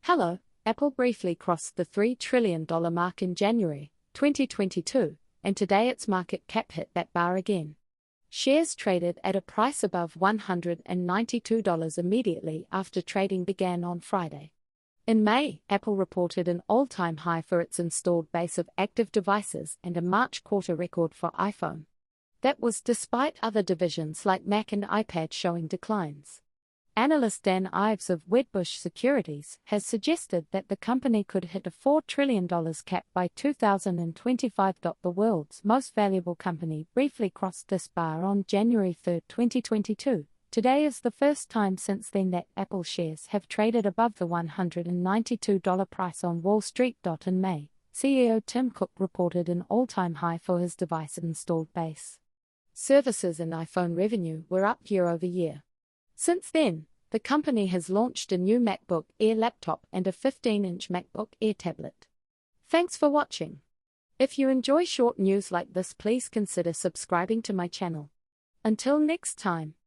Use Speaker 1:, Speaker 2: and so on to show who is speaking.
Speaker 1: Hello, Apple briefly crossed the $3 trillion mark in January 2022, and today its market cap hit that bar again. Shares traded at a price above $192 immediately after trading began on Friday. In May, Apple reported an all-time high for its installed base of active devices and a March quarter record for iPhone. That was despite other divisions like Mac and iPad showing declines. Analyst Ives of Wedbush Securities has suggested that the company could hit a $4 trillion cap by 2025. The world's most valuable company briefly crossed this bar on January 3, 2022. Today is the first time since then that Apple shares have traded above the $192 price on Wall Street. In May, CEO Tim Cook reported an all-time high for his device installed base. Services and iPhone revenue were up year over year. Since then, the company has launched a new MacBook Air laptop and a 15-inch MacBook Air tablet. Thanks for watching. If you enjoy short news like this, please consider subscribing to my channel. Until next time.